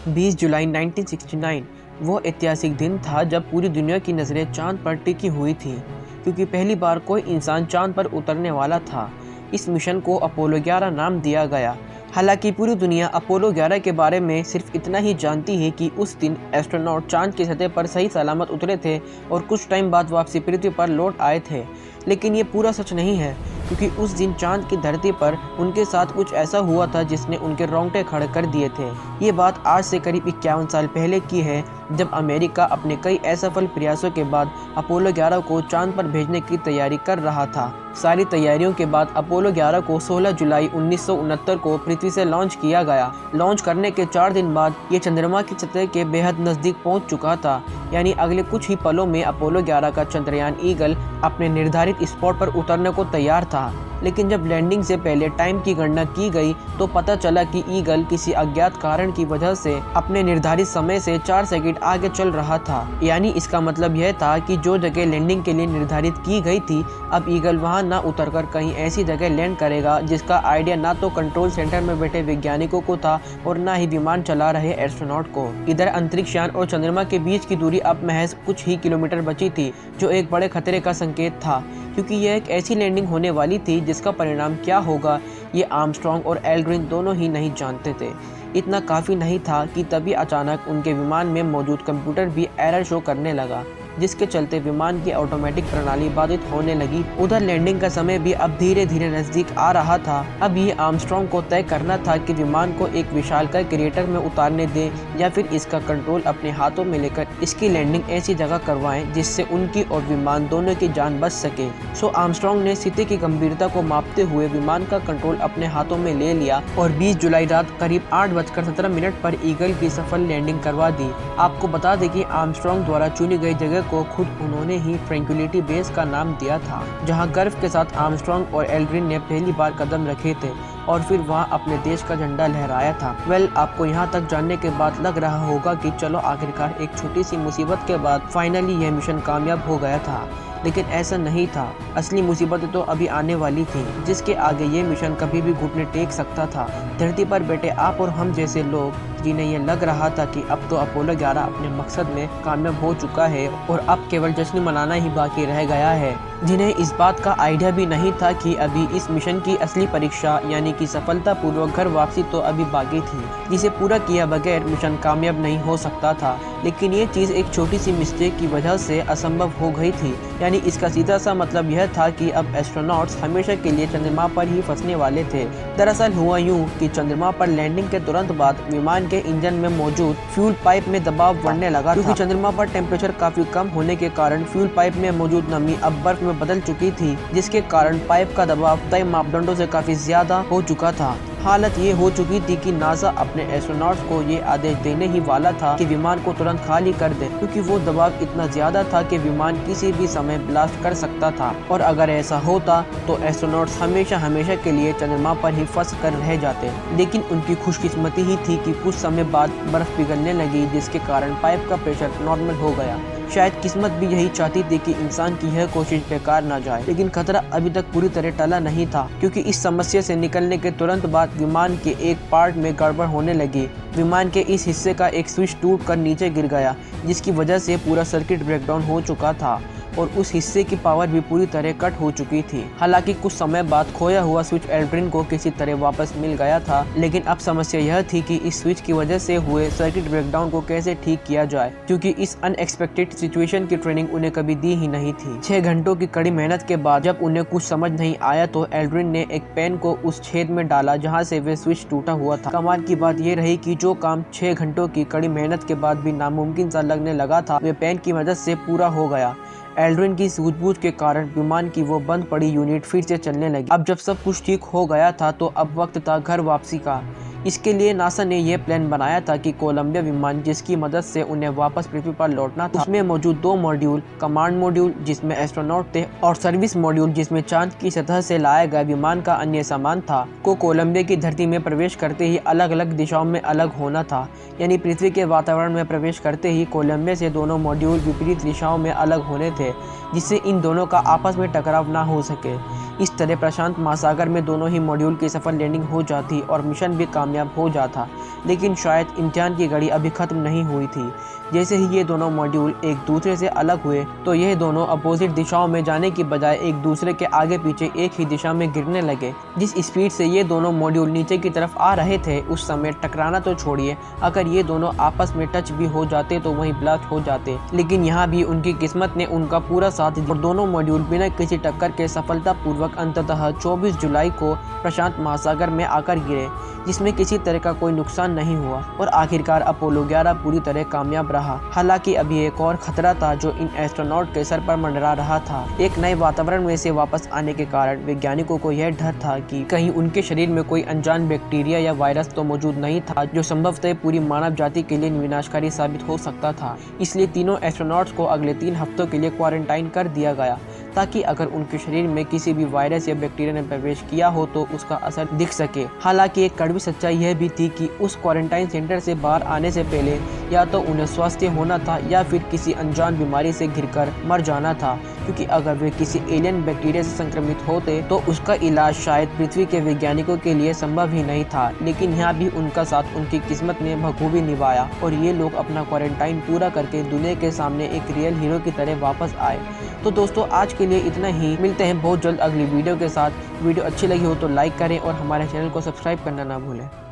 20 जुलाई 1969 वो ऐतिहासिक दिन था जब पूरी दुनिया की नज़रें चांद पर टिकी हुई थी, क्योंकि पहली बार कोई इंसान चांद पर उतरने वाला था। इस मिशन को अपोलो 11 नाम दिया गया। हालांकि पूरी दुनिया अपोलो 11 के बारे में सिर्फ इतना ही जानती है कि उस दिन एस्ट्रोनॉट चांद की सतह पर सही सलामत उतरे थे और कुछ टाइम बाद वापसी पृथ्वी पर लौट आए थे। लेकिन ये पूरा सच नहीं है, क्योंकि उस दिन चांद की धरती पर उनके साथ कुछ ऐसा हुआ था जिसने उनके रोंगटे खड़े कर दिए थे। ये बात आज से करीब 51 साल पहले की है, जब अमेरिका अपने कई असफल प्रयासों के बाद अपोलो 11 को चांद पर भेजने की तैयारी कर रहा था। सारी तैयारियों के बाद अपोलो 11 को 16 जुलाई 1969 को पृथ्वी से लॉन्च किया गया। लॉन्च करने के 4 दिन बाद ये चंद्रमा की सतह के बेहद नज़दीक पहुंच चुका था, यानी अगले कुछ ही पलों में अपोलो 11 का चंद्रयान ईगल अपने निर्धारित स्पॉट पर उतरने को तैयार था। लेकिन जब लैंडिंग से पहले टाइम की गणना की गई तो पता चला कि ईगल किसी अज्ञात कारण की वजह से अपने निर्धारित समय से 4 सेकंड आगे चल रहा था। यानी इसका मतलब यह था कि जो जगह लैंडिंग के लिए निर्धारित की गई थी, अब ईगल वहां न उतरकर कहीं ऐसी जगह लैंड करेगा जिसका आइडिया ना तो कंट्रोल सेंटर में बैठे वैज्ञानिकों को था और न ही विमान चला रहे एस्ट्रोनॉट को। इधर अंतरिक्ष यान और चंद्रमा के बीच की दूरी अब महज कुछ ही किलोमीटर बची थी, जो एक बड़े खतरे का संकेत था, क्योंकि यह एक ऐसी लैंडिंग होने वाली थी जिसका परिणाम क्या होगा ये आर्मस्ट्रॉन्ग और एल्ड्रिन दोनों ही नहीं जानते थे। इतना काफ़ी नहीं था कि तभी अचानक उनके विमान में मौजूद कंप्यूटर भी एरर शो करने लगा, जिसके चलते विमान की ऑटोमेटिक प्रणाली बाधित होने लगी। उधर लैंडिंग का समय भी अब धीरे धीरे नजदीक आ रहा था। अब ये आर्मस्ट्रॉन्ग को तय करना था कि विमान को एक विशालकाय क्रेटर में उतारने दें या फिर इसका कंट्रोल अपने हाथों में लेकर इसकी लैंडिंग ऐसी जगह करवाएं जिससे उनकी और विमान दोनों की जान बच सके। सो आर्मस्ट्रॉन्ग ने स्थिति की गंभीरता को मापते हुए विमान का कंट्रोल अपने हाथों में ले लिया और 20 जुलाई रात करीब 8:17 पर ईगल की सफल लैंडिंग करवा दी। आपको बता दें कि आर्मस्ट्रॉन्ग द्वारा चुनी गई जगह को खुद उन्होंने ही ट्रैंक्विलिटी बेस का नाम दिया था, जहां गर्व के साथ आर्मस्ट्रॉन्ग और एल्ड्रिन ने पहली बार कदम रखे थे और फिर वहां अपने देश का झंडा लहराया था। आपको यहां तक जानने के बाद लग रहा होगा कि चलो आखिरकार एक छोटी सी मुसीबत के बाद फाइनली यह मिशन कामयाब हो गया था, लेकिन ऐसा नहीं था। असली मुसीबत तो अभी आने वाली थी, जिसके आगे ये मिशन कभी भी घुटने टेक सकता था। धरती पर बैठे आप और हम जैसे लोग जिन्हें ये लग रहा था कि अब तो अपोलो 11 अपने मकसद में कामयाब हो चुका है और अब केवल जश्न मनाना ही बाकी रह गया है, जिन्हें इस बात का आइडिया भी नहीं था कि अभी इस मिशन की असली परीक्षा यानी कि सफलतापूर्वक घर वापसी तो अभी बाकी थी, जिसे पूरा किया बगैर मिशन कामयाब नहीं हो सकता था। लेकिन ये चीज़ एक छोटी सी मिस्टेक की वजह से असंभव हो गई थी। यानी इसका सीधा सा मतलब यह था कि अब एस्ट्रोनॉट्स हमेशा के लिए चंद्रमा पर ही फंसने वाले थे। दरअसल हुआ यूं कि चंद्रमा पर लैंडिंग के तुरंत बाद विमान के इंजन में मौजूद फ्यूल पाइप में दबाव बढ़ने लगा, क्योंकि चंद्रमा पर टेम्परेचर काफी कम होने के कारण फ्यूल पाइप में मौजूद नमी अब बर्फ में बदल चुकी थी, जिसके कारण पाइप का दबाव तय मापदंडों से काफी ज्यादा हो चुका था। हालत ये हो चुकी थी कि नासा अपने एस्ट्रोनॉट्स को ये आदेश देने ही वाला था कि विमान को तुरंत खाली कर दे, क्योंकि वो दबाव इतना ज्यादा था कि विमान किसी भी समय ब्लास्ट कर सकता था और अगर ऐसा होता तो एस्ट्रोनॉट्स हमेशा हमेशा के लिए चंद्रमा पर ही फंस कर रह जाते। लेकिन उनकी खुशकिस्मती ही थी कि कुछ समय बाद बर्फ पिघलने लगी, जिसके कारण पाइप का प्रेशर नॉर्मल हो गया। शायद किस्मत भी यही चाहती थी कि इंसान की यह कोशिश बेकार न जाए, लेकिन खतरा अभी तक पूरी तरह टला नहीं था, क्योंकि इस समस्या से निकलने के तुरंत बाद विमान के एक पार्ट में गड़बड़ होने लगी। विमान के इस हिस्से का एक स्विच टूट कर नीचे गिर गया, जिसकी वजह से पूरा सर्किट ब्रेकडाउन हो चुका था और उस हिस्से की पावर भी पूरी तरह कट हो चुकी थी। हालांकि कुछ समय बाद खोया हुआ स्विच एल्ड्रिन को किसी तरह वापस मिल गया था, लेकिन अब समस्या यह थी कि इस स्विच की वजह से हुए सर्किट ब्रेकडाउन को कैसे ठीक किया जाए, क्योंकि इस अनएक्सपेक्टेड सिचुएशन की ट्रेनिंग उन्हें कभी दी ही नहीं थी। 6 घंटों की कड़ी मेहनत के बाद जब उन्हें कुछ समझ नहीं आया तो एल्ड्रिन ने एक पेन को उस छेद में डाला जहाँ से वे स्विच टूटा हुआ था। कमाल की बात यह रही कि जो काम 6 घंटों की कड़ी मेहनत के बाद भी नामुमकिन सा लगने लगा था, वे पेन की मदद से पूरा हो गया। एल्ड्रिन की सूझबूझ के कारण विमान की वो बंद पड़ी यूनिट फिर से चलने लगी। अब जब सब कुछ ठीक हो गया था तो अब वक्त था घर वापसी का। इसके लिए नासा ने यह प्लान बनाया था कि कोलंबिया विमान, जिसकी मदद से उन्हें वापस पृथ्वी पर लौटना था, उसमें मौजूद 2 मॉड्यूल, कमांड मॉड्यूल जिसमें एस्ट्रोनॉट थे और सर्विस मॉड्यूल जिसमें चांद की सतह से लाया गया विमान का अन्य सामान था, को कोलंबिया की धरती में प्रवेश करते ही अलग अलग दिशाओं में अलग होना था। यानी पृथ्वी के वातावरण में प्रवेश करते ही कोलंबिया से दोनों मॉड्यूल विपरीत दिशाओं में अलग होने थे, जिससे इन दोनों का आपस में टकराव ना हो सके। इस तरह प्रशांत महासागर में दोनों ही मॉड्यूल की सफल लैंडिंग हो जाती और मिशन भी कामयाब हो जाता। लेकिन शायद इम्तिहान की घड़ी अभी खत्म नहीं हुई थी। जैसे ही ये दोनों मॉड्यूल एक दूसरे से अलग हुए तो यह दोनों अपोजिट दिशाओं में जाने की बजाय एक दूसरे के आगे पीछे एक ही दिशा में गिरने लगे। जिस स्पीड से ये दोनों मॉड्यूल नीचे की तरफ आ रहे थे उस समय टकराना तो छोड़िए, अगर ये दोनों आपस में टच भी हो जाते तो वहीं ब्लास्ट हो जाते। लेकिन यहाँ भी उनकी किस्मत ने उनका पूरा साथ दिया और दोनों मॉड्यूल बिना किसी टक्कर के सफलतापूर्वक अंततः 24 जुलाई को प्रशांत महासागर में आकर गिरे, जिसमें किसी तरह का कोई नुकसान नहीं हुआ और आखिरकार अपोलो 11 पूरी तरह कामयाब रहा। हालांकि अभी एक और खतरा था जो इन एस्ट्रोनॉट के सर पर मंडरा रहा था। एक नए वातावरण में से वापस आने के कारण वैज्ञानिकों को यह डर था कि कहीं उनके शरीर में कोई अनजान बैक्टीरिया या वायरस तो मौजूद नहीं था जो संभवतः पूरी मानव जाति के लिए विनाशकारी साबित हो सकता था। इसलिए तीनों एस्ट्रोनॉट्स को अगले 3 हफ्तों के लिए क्वारंटाइन कर दिया गया ताकि अगर उनके शरीर में किसी भी वायरस या बैक्टीरिया ने प्रवेश किया हो तो उसका असर दिख सके। हालांकि एक कड़वी सच्चाई यह भी थी कि उस क्वारंटाइन सेंटर से बाहर आने से पहले या तो उन्हें स्वस्थ होना था या फिर किसी अनजान बीमारी से घिरकर मर जाना था, क्योंकि अगर वे किसी एलियन बैक्टीरिया से संक्रमित होते तो उसका इलाज शायद पृथ्वी के वैज्ञानिकों के लिए संभव ही नहीं था। लेकिन यहाँ भी उनका साथ उनकी किस्मत ने बखूबी निभाया और ये लोग अपना क्वारंटाइन पूरा करके दुनिया के सामने एक रियल हीरो की तरह वापस आए। तो दोस्तों आज के लिए इतना ही, मिलते हैं बहुत जल्द अगली वीडियो के साथ। वीडियो अच्छी लगी हो तो लाइक करें और हमारे चैनल को सब्सक्राइब करना ना भूलें।